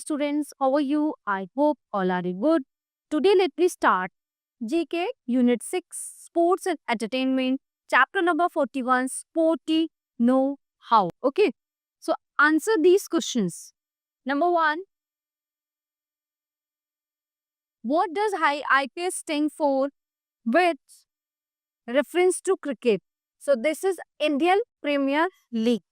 students. How are you? I hope all are good. Today, let me start GK Unit 6 Sports and Entertainment, Chapter number 41 Sporty Know How. Okay, so answer these questions. Number one, what does IPL stand for with reference to cricket? So, this is Indian Premier League.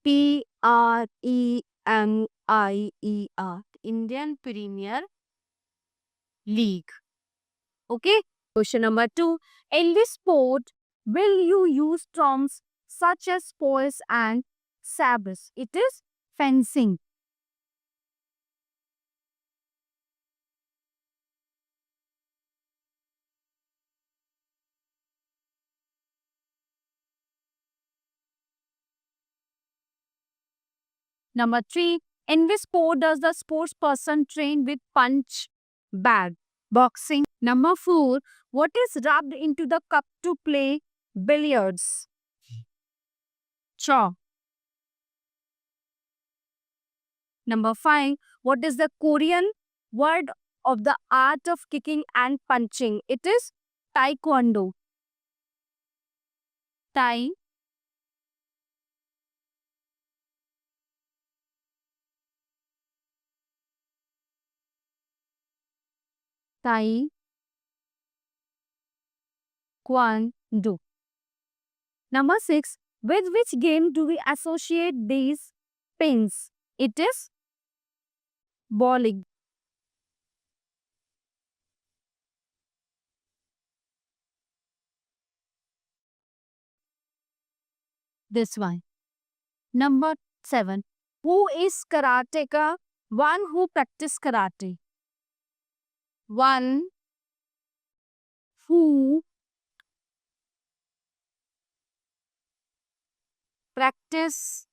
Premier, Indian Premier League. Okay. Question number two. In this sport, will you use terms such as poise and sabres? It is fencing. Number three. In which sport does the sports person train with punch bag? Boxing. Number four. What is rubbed into the cup to play billiards? Chalk. Number five, what is the Korean word of the art of kicking and punching? It is Taekwondo. Tai, Taekwondo. Number six, with which game do we associate these pins? It is bowling. This one. Number seven, who is karateka? One who practice karate. One who practice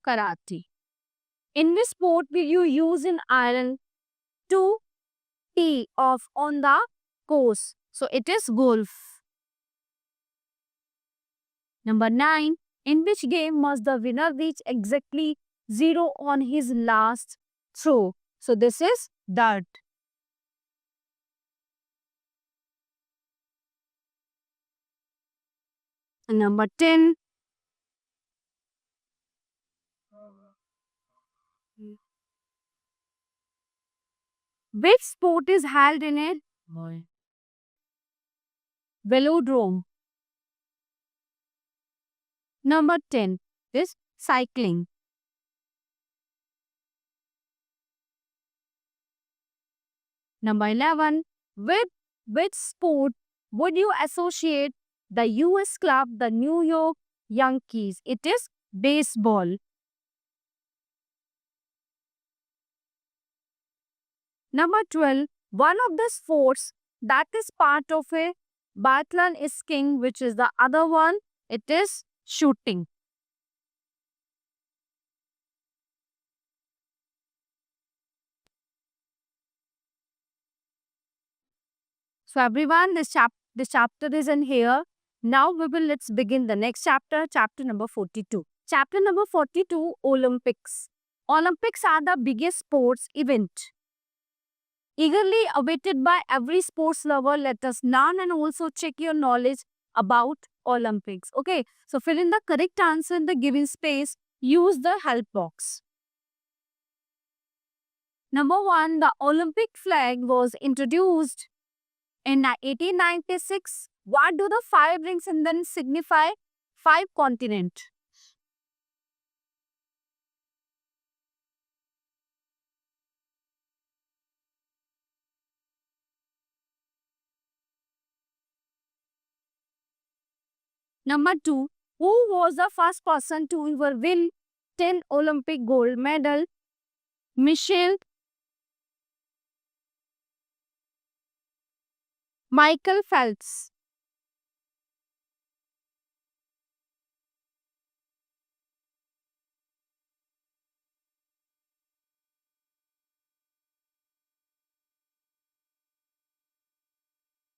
karate. In which sport will you use in iron to tee off on the course? So it is golf. Number 9. In which game must the winner reach exactly 0 on his last throw? So this is dart. Number 10. Which sport is held in a velodrome? Number 10 is cycling. Number 11. With which sport would you associate the US club, the New York Yankees? It is baseball. Number 12. One of the sports that is part of a biathlon is skiing, which is the other one. It is shooting. So everyone, this chapter is in here. Now let's begin the next chapter, chapter number 42. Chapter number 42, Olympics. Olympics are the biggest sports event. Eagerly awaited by every sports lover, let us learn and also check your knowledge about Olympics. Okay, so fill in the correct answer in the given space. Use the help box. Number 1, the Olympic flag was introduced in 1896. What do the 5 rings and then signify? 5 continent. Number 2, who was the first person to ever win 10 Olympic gold medal? Michael Phelps.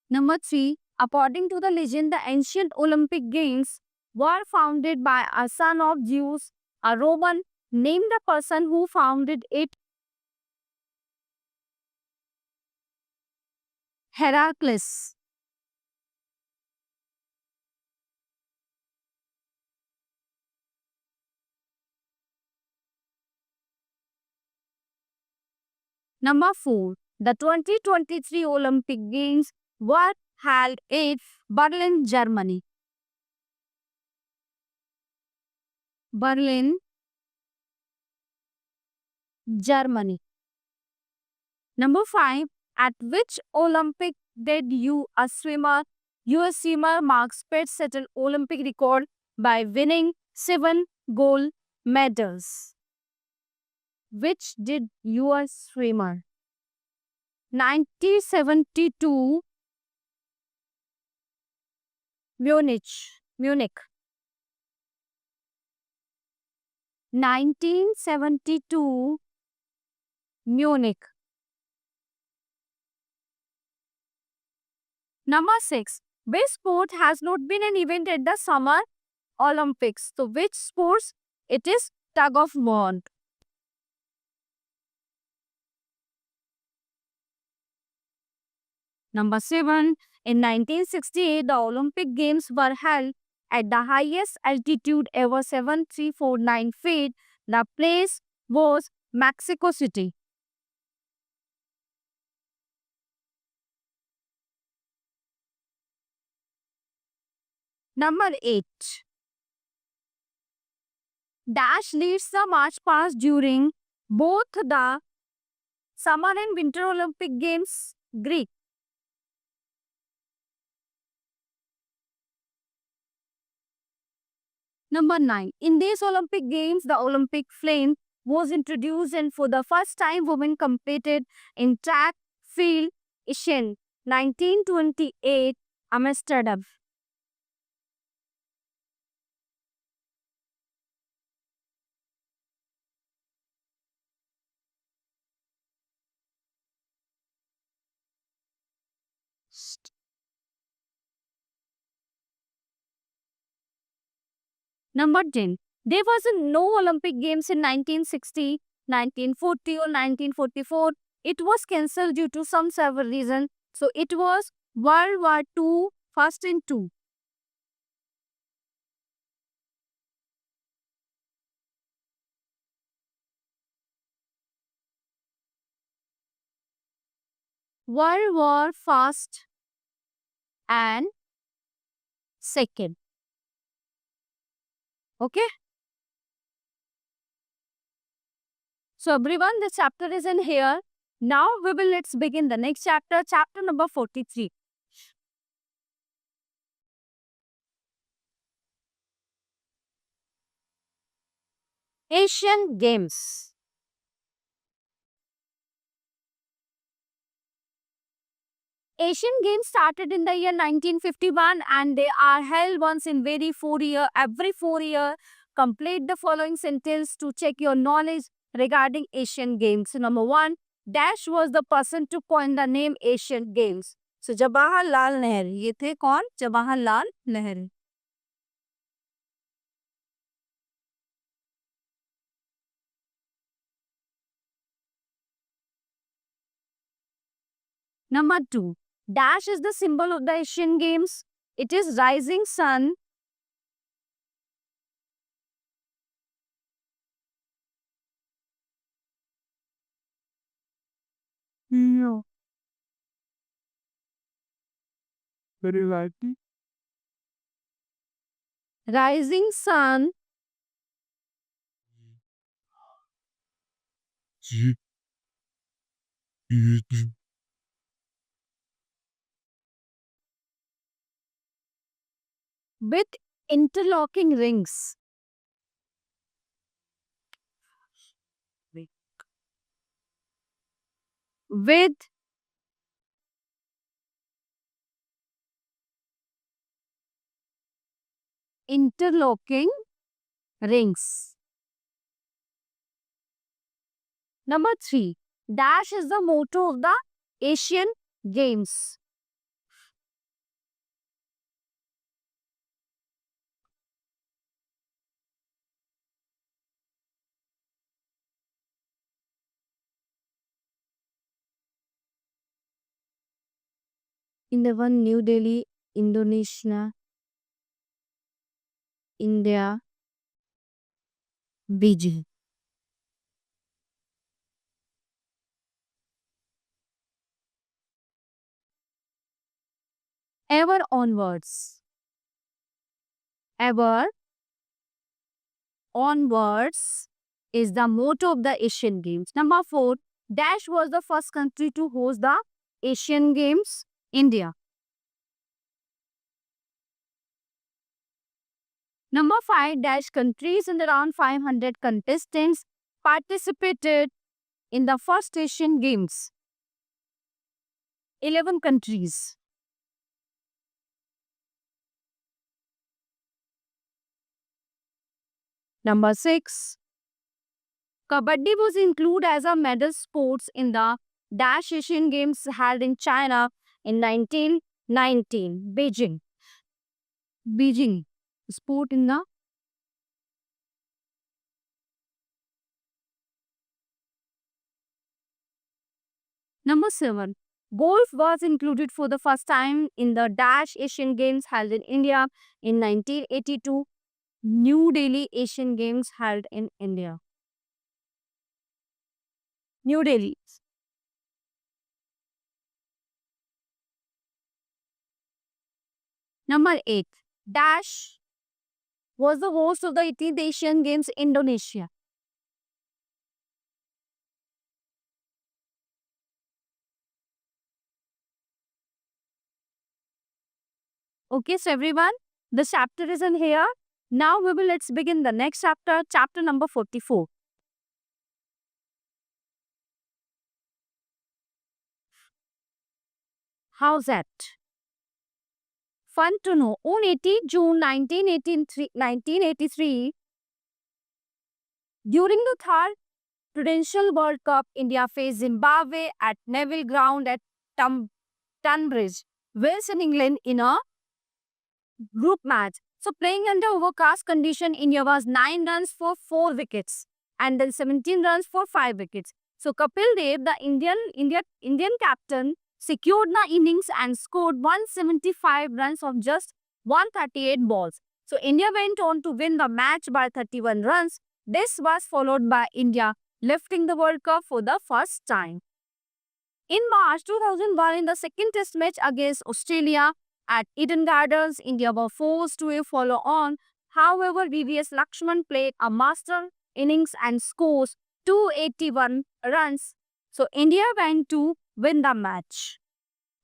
Number 3, according to the legend, the ancient Olympic Games were founded by a son of Zeus, a Roman. Name the person who founded it. Heracles. Number 4, the 2023 Olympic Games were held in Berlin, Germany. Berlin, Germany. Number 5, at which Olympic did US swimmer Mark Spitz set an Olympic record by winning 7 gold medals? Which did US swimmer? 1972 Munich. 1972 Munich. Number 6. Which sport has not been an event at the Summer Olympics? So which sports? It is tug of war. Number 7. In 1968, the Olympic Games were held at the highest altitude ever, 7,349 feet. The place was Mexico City. Number 8. Dash leads the march past during both the Summer and Winter Olympic Games. Greek. Number 9. In these Olympic Games, the Olympic flame was introduced, and for the first time, women competed in track field in 1928 Amsterdam. Number 10. There was no Olympic Games in 1960, 1940 or 1944. It was cancelled due to some several reasons. So it was World War II, first and two. World War first and second. Okay. So everyone, this chapter is in here. Now let's begin the next chapter, chapter number 43. Asian Games. Asian Games started in the year 1951 and they are held once in every 4 year. Complete the following sentence to check your knowledge regarding Asian Games. So number 1, Dash was the person to coin the name Asian Games. So Jawaharlal Nehru. ये थे कौन? Jawaharlal Nehru. Number 2, Dash is the symbol of the Asian Games. It is rising sun. No. Very likely. Rising sun. With interlocking rings. With interlocking rings. Number 3, Dash is the motto of the Asian Games. 11 New Delhi, Indonesia, India, Beijing. Ever onwards. Ever onwards is the motto of the Asian Games. Number 4, Dash was the first country to host the Asian Games, India. Number 5, Dash countries and around 500 contestants participated in the first Asian Games. 11 countries. Number 6, Kabaddi was included as a medal sports in the Dash Asian Games held in China in 1919, Beijing. Beijing. Sport in the Number 7, golf was included for the first time in the Dash Asian Games held in India in 1982, New Delhi Asian Games held in India. New Delhi. Number 8, Dash was the host of the 18th Asian Games, Indonesia. Okay, so everyone, the chapter is in here. Now let's begin the next chapter, chapter number 44. How's that? Fun to know. On 18 June 1983, during the third Prudential World Cup, India faced Zimbabwe at Neville Ground at Tunbridge Wells in England in a group match. So playing under overcast condition, India was 9 runs for 4 wickets and then 17 runs for 5 wickets. So Kapil Dev, the Indian captain, secured the innings and scored 175 runs of just 138 balls. So India went on to win the match by 31 runs. This was followed by India lifting the World Cup for the first time. In March 2001, in the second test match against Australia at Eden Gardens, India were forced to follow on. However, VVS Lakshman played a master innings and scores 281 runs. So India went to win the match.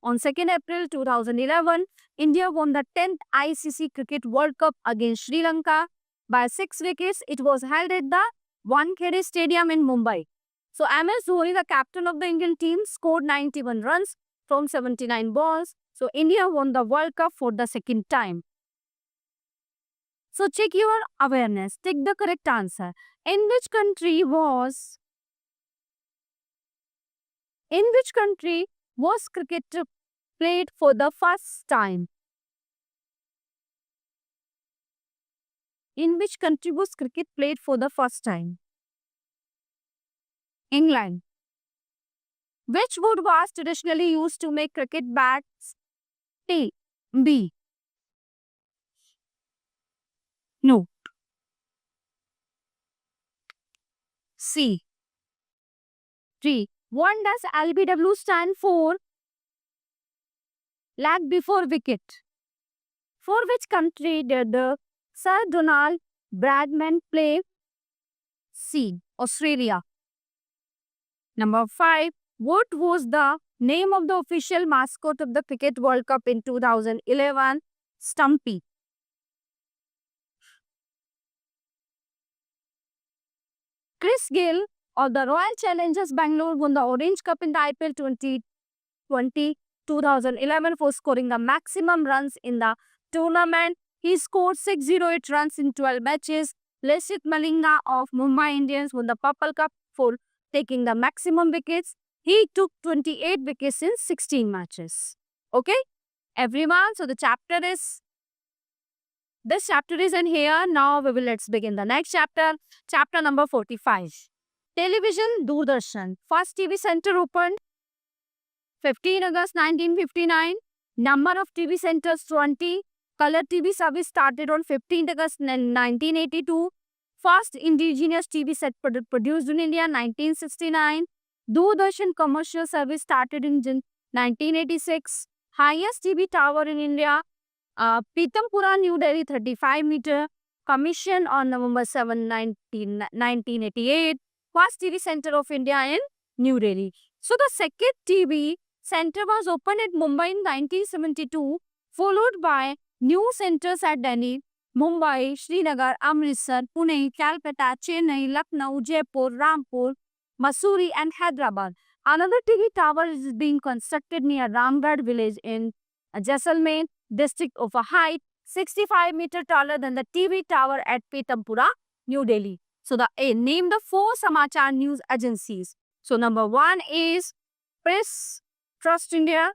On 2nd April 2011, India won the 10th ICC Cricket World Cup against Sri Lanka by 6 wickets. It was held at the Wankhede Stadium in Mumbai. So MS Dhoni, the captain of the Indian team, scored 91 runs from 79 balls. So India won the World Cup for the second time. So check your awareness. Take the correct answer. In which country was cricket played for the first time? In which country was cricket played for the first time? England. Which wood was traditionally used to make cricket bats? T. B. No. C. 3. What does LBW stand for? Lag before wicket. For which country did the Sir Donald Bradman play? C. Australia. Number 5. What was the name of the official mascot of the Cricket World Cup in 2011? Stumpy. Chris Gill of the Royal Challengers Bangalore won the Orange Cup in the IPL 2011 for scoring the maximum runs in the tournament. He scored 608 runs in 12 matches. Lasith Malinga of Mumbai Indians won the Purple Cup for taking the maximum wickets. He took 28 wickets in 16 matches. Okay, everyone. So this chapter is in here. Now let's begin the next chapter. Chapter number 45. Television Doordarshan. First TV center opened 15 August 1959. Number of TV centers 20. Color TV service started on 15th August 1982. First indigenous TV set produced in India 1969. Doordarshan commercial service started in 1986. Highest TV tower in India, Pitampura, New Delhi, 35-meter. Commissioned on November 7, 1988. First TV center of India in New Delhi. So the second TV center was opened at Mumbai in 1972, followed by new centers at Delhi, Mumbai, Srinagar, Amritsar, Pune, Calcutta, Chennai, Lucknow, Jaipur, Rampur, Mussoorie, and Hyderabad. Another TV tower is being constructed near Ramgarh village in Jaisalmer district of a height 65-meter taller than the TV tower at Pitampura, New Delhi. So name the 4 Samachar news agencies. So number 1 is Press Trust India.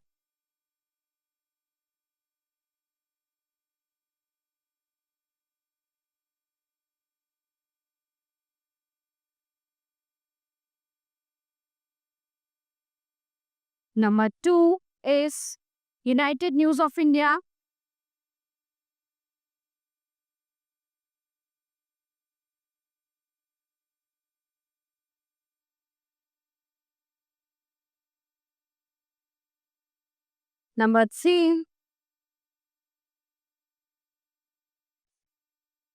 Number 2 is United News of India. Number 3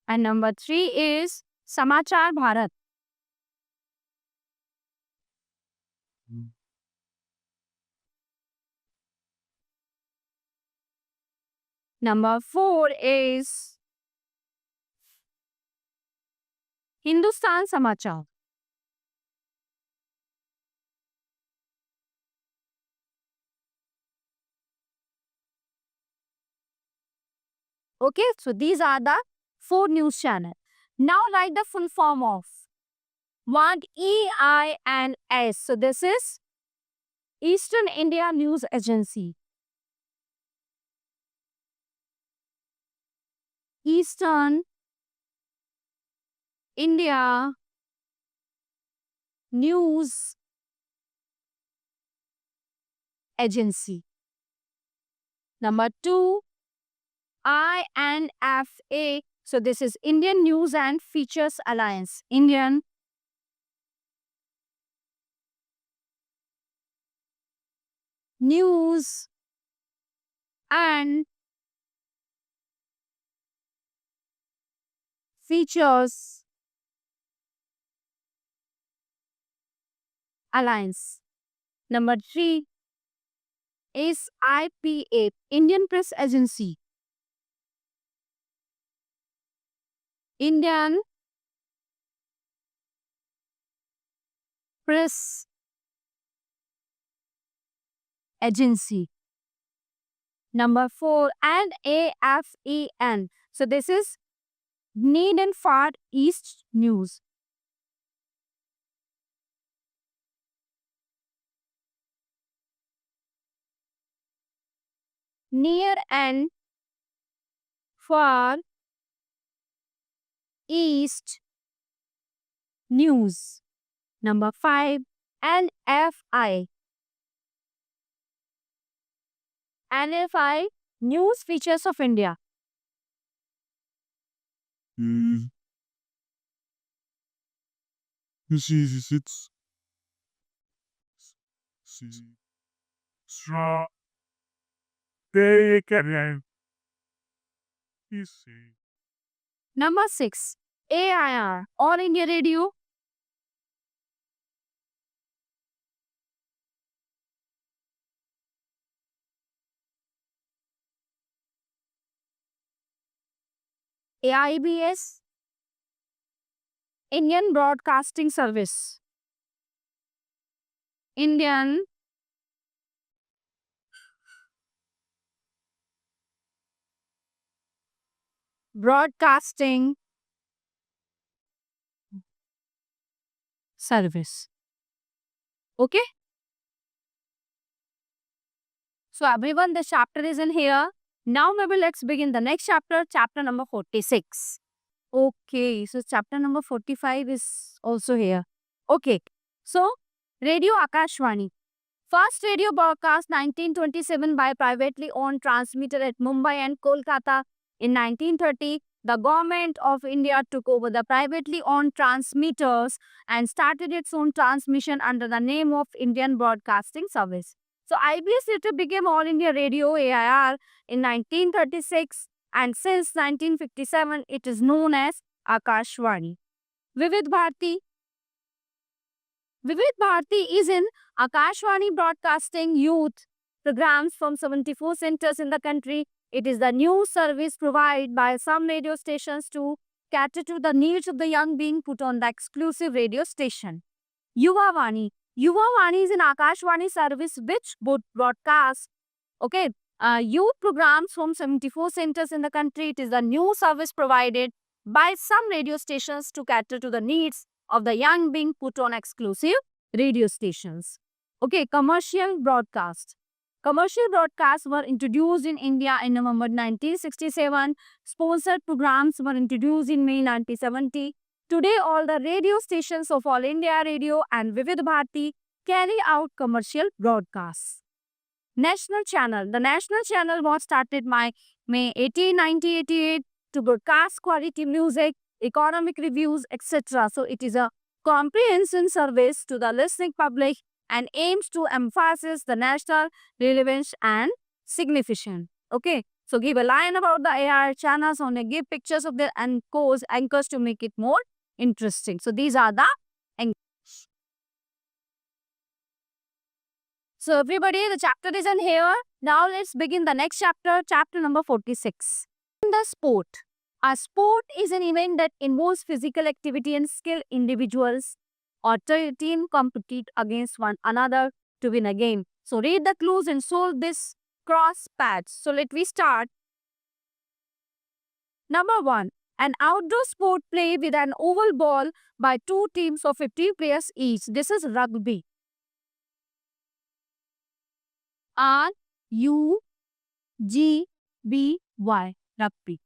and number 3 is Samachar Bharat. Number 4 is Hindustan Samachar. Okay, so these are the 4 news channels. Now write the full form of one EINS. So this is Eastern India News Agency. Eastern India News Agency. Number 2, INFA. So this is Indian News and Features Alliance. Indian News and Features Alliance. Number 3 is IPA, Indian Press Agency. Indian Press Agency. Number 4 and AFEN. So this is Need and Far East News. Near and Far East News. Number 5, NFI. NFI, News Features of India. This is it's straw. They can Number 6, AIR, All India Radio. AIBS, Indian Broadcasting Service. Indian Broadcasting Service. Okay? So everyone, the chapter is in here. Now maybe let's begin the next chapter, chapter number 46. Okay, so chapter number 45 is also here. Okay, so Radio Akashvani. First radio broadcast 1927 by privately owned transmitter at Mumbai and Kolkata. In 1930, the government of India took over the privately owned transmitters and started its own transmission under the name of Indian Broadcasting Service. So IBS later became All India Radio AIR in 1936, and since 1957 it is known as Akashvani. Vivid Bharati. Vivid Bharati is in Akashvani broadcasting youth programs from 74 centers in the country. It is the news service provided by some radio stations to cater to the needs of the young being put on the exclusive radio station. Yuva Vani. Yuva Vani is an Akashvani service which broadcasts youth programs from 74 centers in the country. It is the news service provided by some radio stations to cater to the needs of the young being put on exclusive radio stations. Okay, commercial broadcast. Commercial broadcasts were introduced in India in November 1967. Sponsored programs were introduced in May 1970. Today, all the radio stations of All India Radio and Vivid Bharati carry out commercial broadcasts. National Channel. The National Channel was started by May 18, 1988 to broadcast quality music, economic reviews, etc. So it is a comprehensive service to the listening public and aims to emphasize the national relevance and significance. Okay, so give a line about the AR channels and give pictures of the anchors to make it more interesting. So these are the anchors. So everybody, the chapter is in here. Now let's begin the next chapter, chapter number 46. The sport. A sport is an event that involves physical activity and skilled individuals or team compete against one another to win a game. So read the clues and solve this cross patch. So let me start. Number 1. An outdoor sport play with an oval ball by two teams of 15 players each. This is rugby. R-U-G-B-Y. Rugby.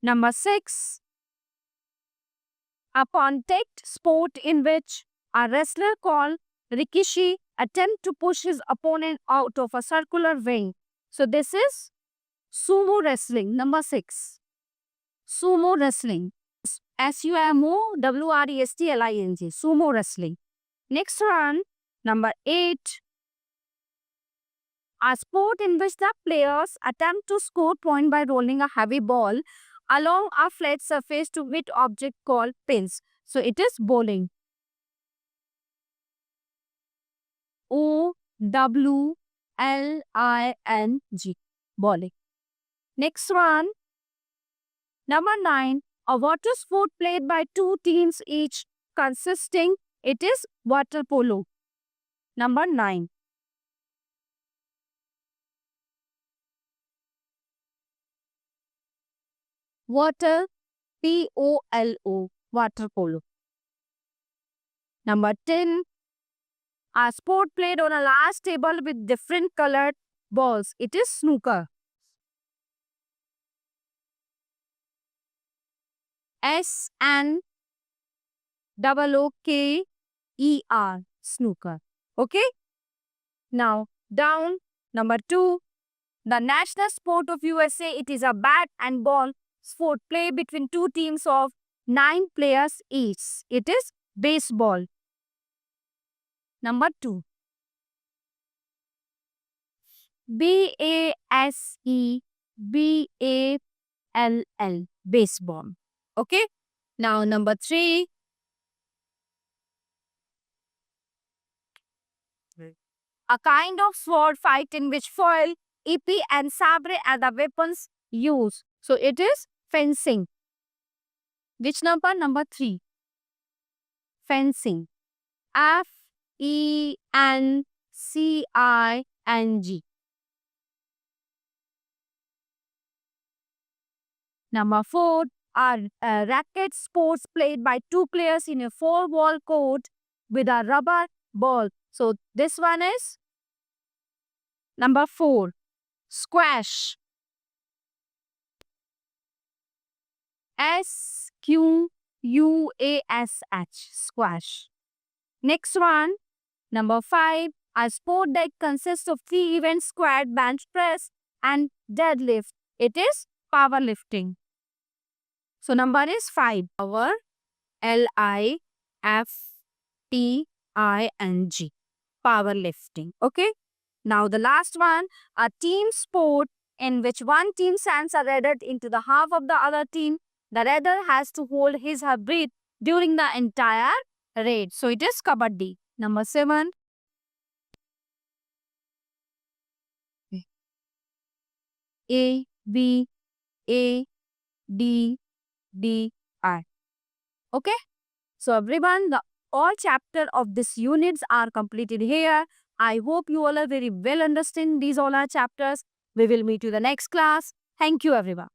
Number 6. A contact sport in which a wrestler called Rikishi attempts to push his opponent out of a circular ring. So this is sumo wrestling. Number 6. Sumo wrestling. S-U-M-O-W-R-E-S-T-L-I-N-G. Sumo wrestling. Next one. Number 8. A sport in which the players attempt to score point by rolling a heavy ball along a flat surface to hit object called pins. So it is bowling. O-W-L-I-N-G. Bowling. Next one. Number 9. A water sport played by two teams each consisting. It is water polo. Number 9. Water, P-O-L-O, water polo. Number 10. A sport played on a large table with different colored balls. It is snooker. S-N-O-O-K-E-R, snooker. Okay? Now, down. Number 2. The national sport of USA, it is a bat and ball sport play between two teams of 9 players each. It is baseball. Number 2. B-A-S-E-B-A-L-L. Baseball. Okay. Now number 3. A kind of sword fight in which foil, ipi and sabre are the weapons used. So it is fencing. Which number? Number 3. Fencing. F-E-N-C-I-N-G. Number 4 are racket sports played by two players in a 4-wall court with a rubber ball. So this one is number 4. Squash. S-Q-U-A-S-H. Squash. Next one. Number 5. A sport that consists of 3 events: squat, bench press, and deadlift. It is powerlifting. So number is 5. Power, Lifting. Powerlifting. Okay. Now the last one, a team sport in which one team sends a rudder into the half of the other team. The rudder has to hold his or her breath during the entire raid. So it is kabaddi. Number 7. A, B, A, D, D, I. Okay. So everyone, the all chapter of this units are completed here. I hope you all are very well understand these all our chapters. We will meet you the next class. Thank you everyone.